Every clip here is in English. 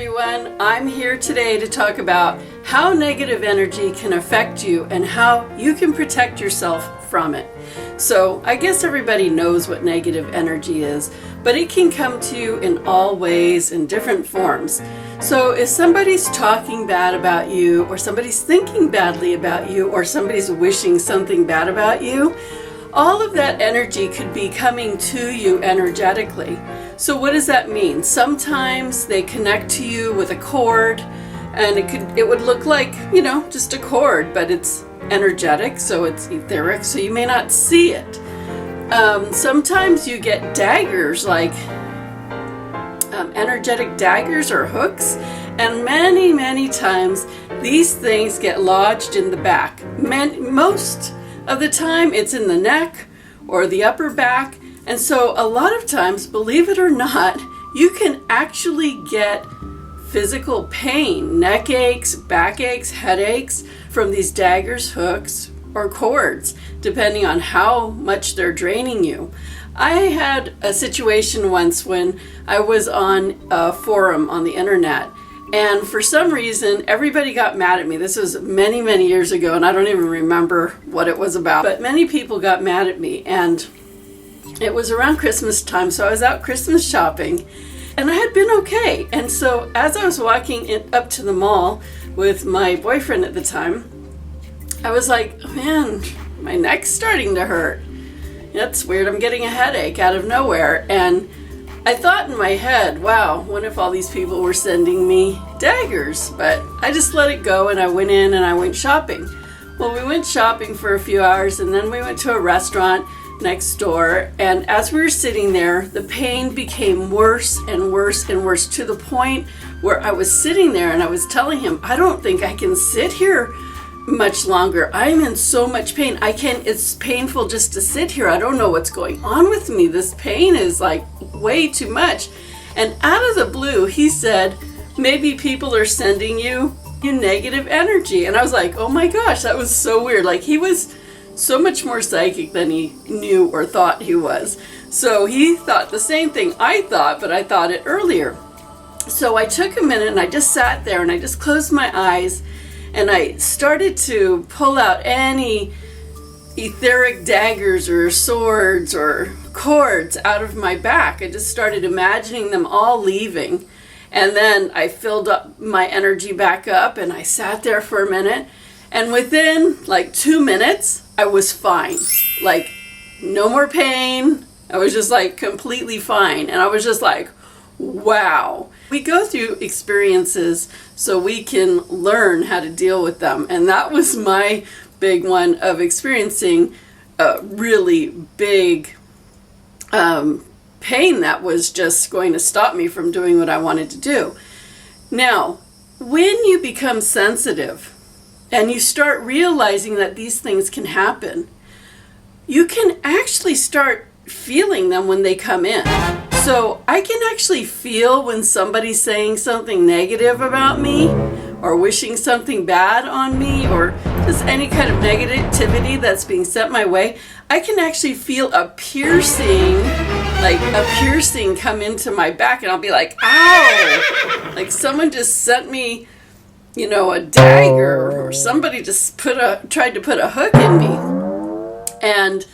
everyone. I'm here today to talk about how negative energy can affect you and how you can protect yourself from it. So I guess everybody knows what negative energy is, but it can come to you in all ways, in different forms. So if somebody's talking bad about you, or somebody's thinking badly about you, or somebody's wishing something bad about you, all of that energy could be coming to you energetically. So what does that mean? Sometimes they connect to you with a cord, and it would look like, just a cord, but it's energetic, so it's etheric, so you may not see it. Sometimes you get daggers, like energetic daggers or hooks, and many times these things get lodged in the back. Most of the time it's in the neck or the upper back, and so a lot of times, believe it or not, you can actually get physical pain, neck aches, back aches, headaches from these daggers, hooks, or cords, depending on how much they're draining you. I had a situation once when I was on a forum on the internet, and for some reason, everybody got mad at me. This was many years ago, and I don't even remember what it was about. But many people got mad at me, and it was around Christmas time, so I was out Christmas shopping, and I had been okay. And so as I was walking up to the mall with my boyfriend at the time, I was like, man, my neck's starting to hurt. That's weird. I'm getting a headache out of nowhere. And I thought in my head, wow, what if all these people were sending me daggers? But I just let it go, and I went in and I went shopping. Well, we went shopping for a few hours, and then we went to a restaurant next door. And as we were sitting there, the pain became worse and worse and worse, to the point where I was sitting there and I was telling him, I don't think I can sit here much longer. I'm in so much pain. It's painful just to sit here. I don't know what's going on with me. This pain is like way too much. And out of the blue, he said, maybe people are sending you negative energy. And I was like, oh my gosh, that was so weird. Like, he was so much more psychic than he knew or thought he was. So he thought the same thing I thought, but I thought it earlier. So I took a minute and I just sat there and I just closed my eyes, and I started to pull out any etheric daggers or swords or cords out of my back. I just started imagining them all leaving. And then I filled up my energy back up, and I sat there for a minute. And within like 2 minutes, I was fine. Like, no more pain. I was just like completely fine. And I was just like, wow. We go through experiences so we can learn how to deal with them. And that was my big one, of experiencing a really big pain that was just going to stop me from doing what I wanted to do. Now, when you become sensitive and you start realizing that these things can happen, you can actually start feeling them when they come in. So I can actually feel when somebody's saying something negative about me, or wishing something bad on me, or just any kind of negativity that's being sent my way. I can actually feel a piercing come into my back, and I'll be like, ow! Like someone just sent me, a dagger, or somebody just tried to put a hook in me. And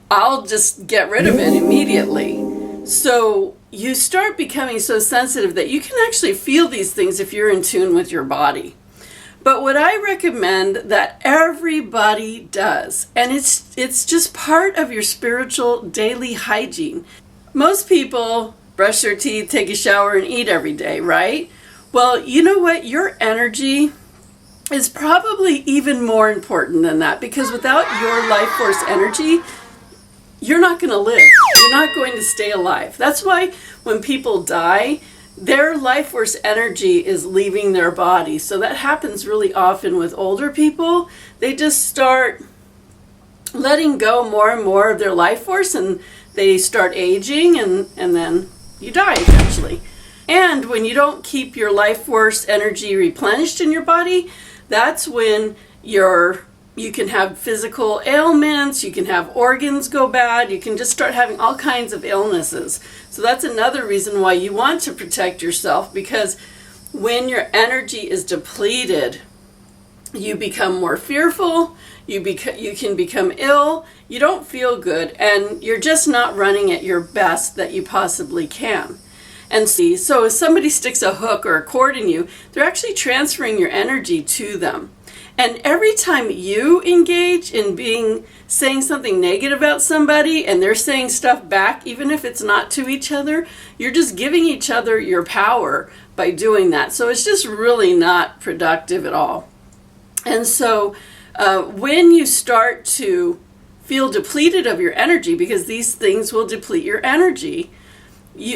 I'll just get rid of it immediately. So you start becoming so sensitive that you can actually feel these things if you're in tune with your body. But what I recommend that everybody does, and it's just part of your spiritual daily hygiene. Most people brush their teeth, take a shower, and eat every day, right? Well, you know what? Your energy is probably even more important than that, because without your life force energy, you're not going to live. You're not going to stay alive. That's why when people die, their life force energy is leaving their body. So that happens really often with older people. They just start letting go more and more of their life force, and they start aging, and then you die eventually. And when you don't keep your life force energy replenished in your body, that's when you can have physical ailments, you can have organs go bad, you can just start having all kinds of illnesses. So that's another reason why you want to protect yourself, because when your energy is depleted, you become more fearful, you can become ill, you don't feel good, and you're just not running at your best that you possibly can. And so if somebody sticks a hook or a cord in you, they're actually transferring your energy to them. And every time you engage in saying something negative about somebody and they're saying stuff back, even if it's not to each other, you're just giving each other your power by doing that. So it's just really not productive at all. And so when you start to feel depleted of your energy, because these things will deplete your energy,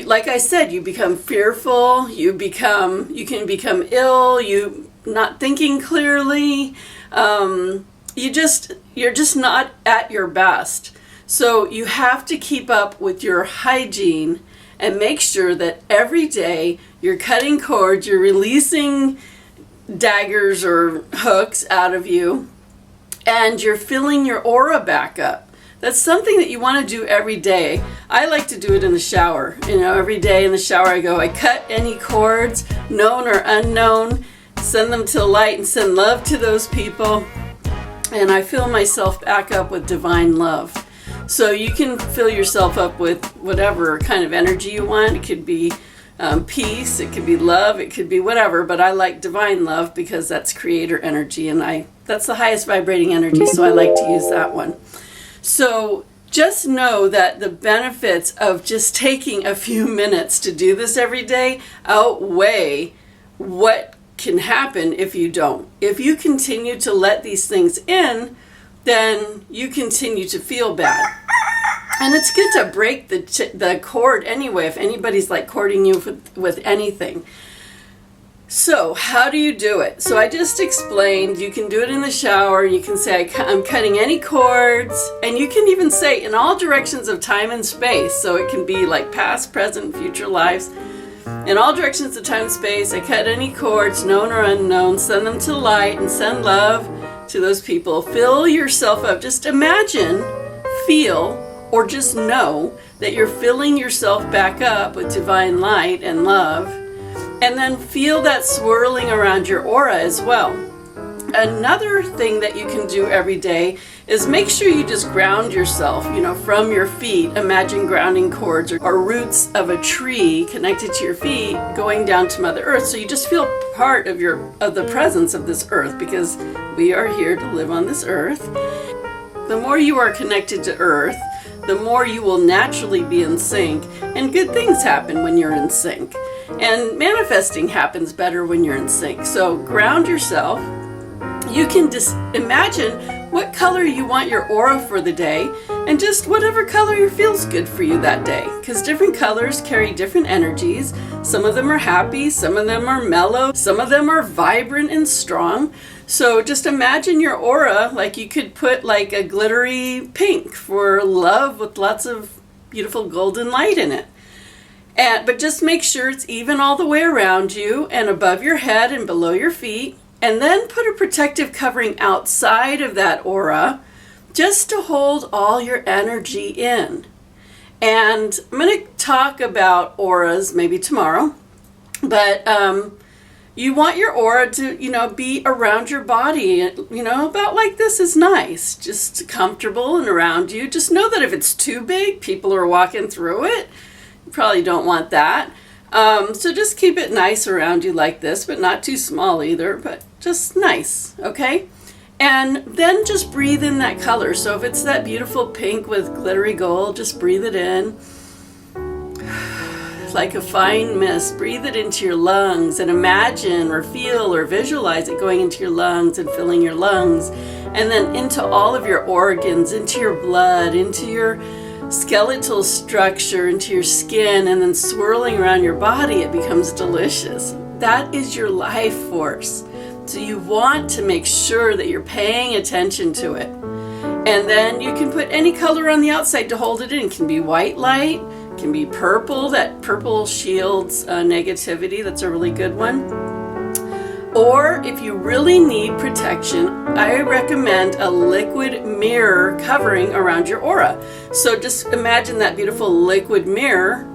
like I said, you become fearful, you can become ill, you not thinking clearly, you're just not at your best. So you have to keep up with your hygiene and make sure that every day you're cutting cords, you're releasing daggers or hooks out of you, and you're filling your aura back up. That's something that you want to do every day. I like to do it in the shower. Every day in the shower I cut any cords, known or unknown, send them to the light and send love to those people. And I fill myself back up with divine love. So you can fill yourself up with whatever kind of energy you want. It could be peace, it could be love, it could be whatever, but I like divine love because that's creator energy, and that's the highest vibrating energy, so I like to use that one. So just know that the benefits of just taking a few minutes to do this every day outweigh what can happen if you don't. If you continue to let these things in, then you continue to feel bad. And it's good to break the cord anyway, if anybody's like cording you with anything. So how do you do it? So I just explained, you can do it in the shower. You can say, I'm cutting any cords. And you can even say in all directions of time and space. So it can be like past, present, future lives. In all directions of time and space, I cut any cords, known or unknown, send them to light and send love to those people. Fill yourself up. Just imagine, feel, or just know that you're filling yourself back up with divine light and love. And then feel that swirling around your aura as well. Another thing that you can do every day is make sure you just ground yourself, from your feet. Imagine grounding cords or roots of a tree connected to your feet going down to Mother Earth. So you just feel part of the presence of this earth, because we are here to live on this earth. The more you are connected to earth, the more you will naturally be in sync, and good things happen when you're in sync. And manifesting happens better when you're in sync. So ground yourself. You can just imagine what color you want your aura for the day, and just whatever color feels good for you that day. Because different colors carry different energies. Some of them are happy, some of them are mellow, some of them are vibrant and strong. So just imagine your aura like you could put like a glittery pink for love with lots of beautiful golden light in it. But just make sure it's even all the way around you and above your head and below your feet. And then put a protective covering outside of that aura just to hold all your energy in. And I'm going to talk about auras maybe tomorrow. But you want your aura to, be around your body, about like this is nice. Just comfortable and around you. Just know that if it's too big, people are walking through it. You probably don't want that. So just keep it nice around you like this, but not too small either, but just nice, okay? And then just breathe in that color. So if it's that beautiful pink with glittery gold, just breathe it in. Like a fine mist, breathe it into your lungs and imagine or feel or visualize it going into your lungs and filling your lungs, and then into all of your organs, into your blood, into your skeletal structure, into your skin, and then swirling around your body. It becomes delicious. That is your life force. So you want to make sure that you're paying attention to it. And then you can put any color on the outside to hold it in. It can be white light, it can be purple. That purple shields negativity. That's a really good one. Or if you really need protection, I recommend a liquid mirror covering around your aura. So just imagine that beautiful liquid mirror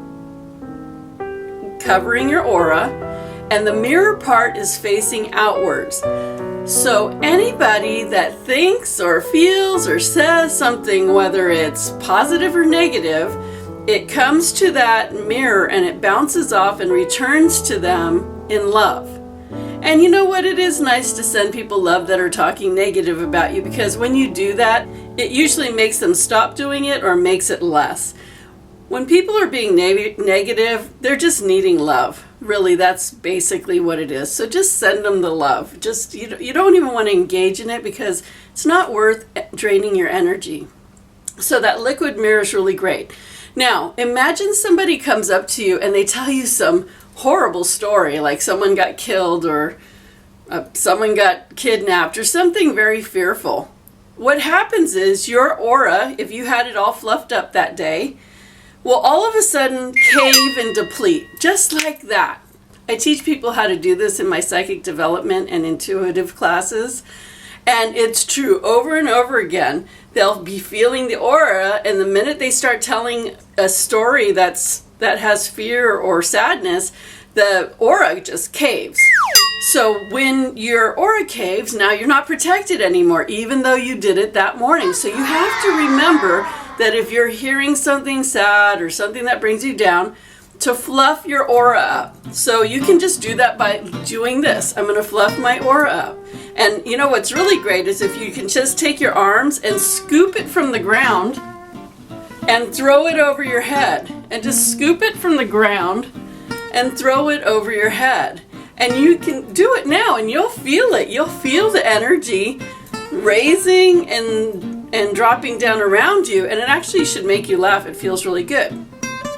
covering your aura, and the mirror part is facing outwards. So anybody that thinks or feels or says something, whether it's positive or negative, it comes to that mirror and it bounces off and returns to them in love. And you know what? It is nice to send people love that are talking negative about you, because when you do that, it usually makes them stop doing it or makes it less. When people are being negative, they're just needing love. Really, that's basically what it is. So just send them the love. Just you don't even want to engage in it because it's not worth draining your energy. So that liquid mirror is really great. Now, imagine somebody comes up to you and they tell you some horrible story, like someone got killed or someone got kidnapped or something very fearful. What happens is your aura, if you had it all fluffed up that day, will all of a sudden cave and deplete, just like that. I teach people how to do this in my psychic development and intuitive classes, and it's true over and over again. They'll be feeling the aura, and the minute they start telling a story that has fear or sadness, the aura just caves. So when your aura caves, now you're not protected anymore, even though you did it that morning. So you have to remember that if you're hearing something sad or something that brings you down, to fluff your aura up. So you can just do that by doing this. I'm going to fluff my aura up. And you know what's really great is if you can just take your arms and scoop it from the ground and throw it over your head. And just scoop it from the ground and throw it over your head. And you can do it now and you'll feel it. You'll feel the energy raising and dropping down around you, and it actually should make you laugh. It feels really good.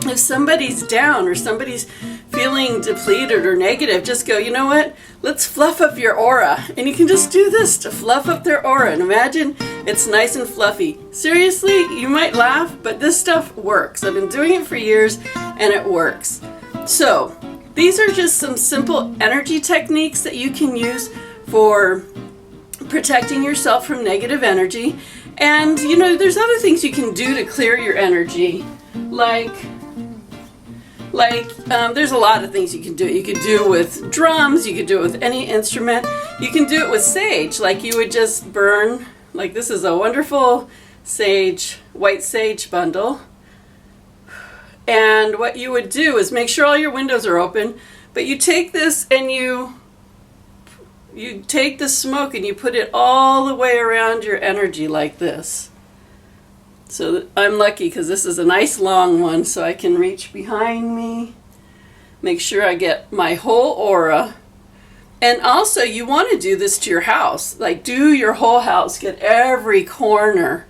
If somebody's down or somebody's feeling depleted or negative, just go, you know what? Let's fluff up your aura. And you can just do this to fluff up their aura. And imagine it's nice and fluffy. Seriously, you might laugh, but this stuff works. I've been doing it for years and it works. So these are just some simple energy techniques that you can use for protecting yourself from negative energy. And you know, there's other things you can do to clear your energy. Like there's a lot of things you can do. You could do it with drums, you could do it with any instrument. You can do it with sage, like you would just burn, like this is a wonderful sage, white sage bundle. And what you would do is make sure all your windows are open, but you take this and you take the smoke and you put it all the way around your energy like this. So I'm lucky because this is a nice long one, so I can reach behind me, make sure I get my whole aura. And also you want to do this to your house, like do your whole house, get every corner,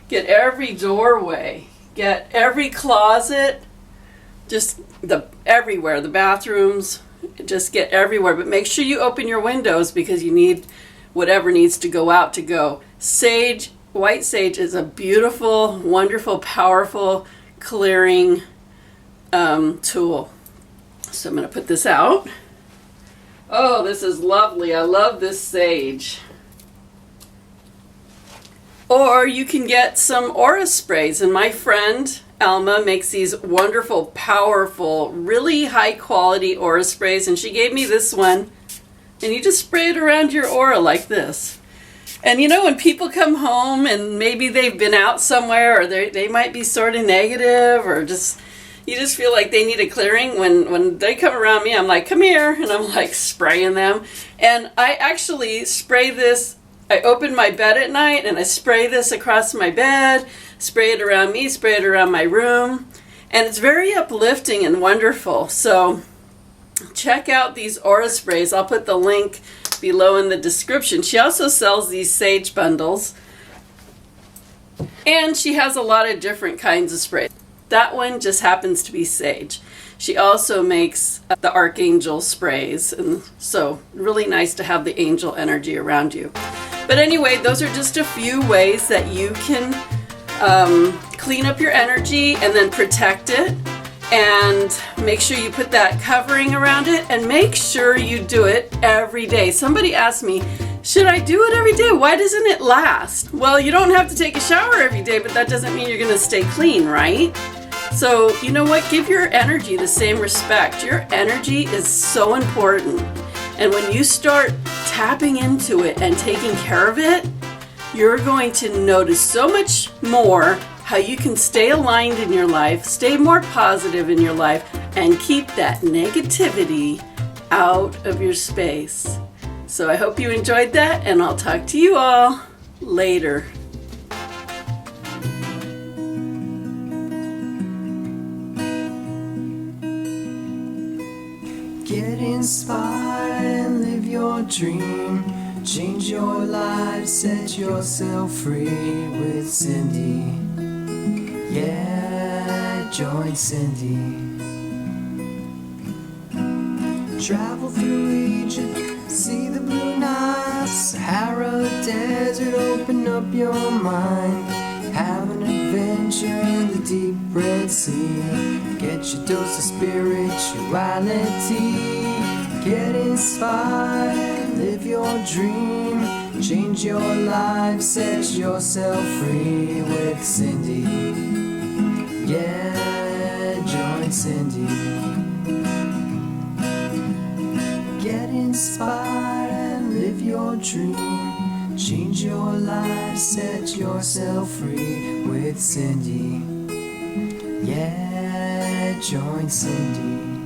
get every doorway, get every closet, just everywhere, the bathrooms, just get everywhere. But make sure you open your windows because you need whatever needs to go out to go. Sage, white sage is a beautiful, wonderful, powerful clearing tool. So I'm going to put this out. Oh, this is lovely. I love this sage. Or you can get some aura sprays, and my friend Alma makes these wonderful, powerful, really high quality aura sprays, and she gave me this one, and you just spray it around your aura like this. And you know, when people come home and maybe they've been out somewhere or they might be sort of negative or just, you just feel like they need a clearing, when they come around me, I'm like, come here, and I'm like spraying them. And I actually spray this, I open my bed at night and I spray this across my bed, spray it around me, spray it around my room, and it's very uplifting and wonderful. So check out these aura sprays. I'll put the link below in the description. She also sells these sage bundles, and she has a lot of different kinds of sprays. That one just happens to be sage. She also makes the archangel sprays, and so really nice to have the angel energy around you. But anyway, those are just a few ways that you can clean up your energy and then protect it. And make sure you put that covering around it, and make sure you do it every day. Somebody asked me, should I do it every day? Why doesn't it last? Well, you don't have to take a shower every day, but that doesn't mean you're going to stay clean, right? So, you know what? Give your energy the same respect. Your energy is so important. And when you start tapping into it and taking care of it, you're going to notice so much more how you can stay aligned in your life, stay more positive in your life, and keep that negativity out of your space. So I hope you enjoyed that, and I'll talk to you all later. Get inspired and live your dream. Change your life, set yourself free with Cindy. Yeah, join Cindy. Travel through Egypt, see the blue Nile, Sahara Desert, open up your mind. Have an adventure in the deep Red Sea. Get your dose of spirituality. Get inspired, live your dream. Change your life, set yourself free with Cindy. Yeah, join Cindy. Get inspired and live your dream. Change your life, set yourself free with Cindy. Yeah, join Cindy.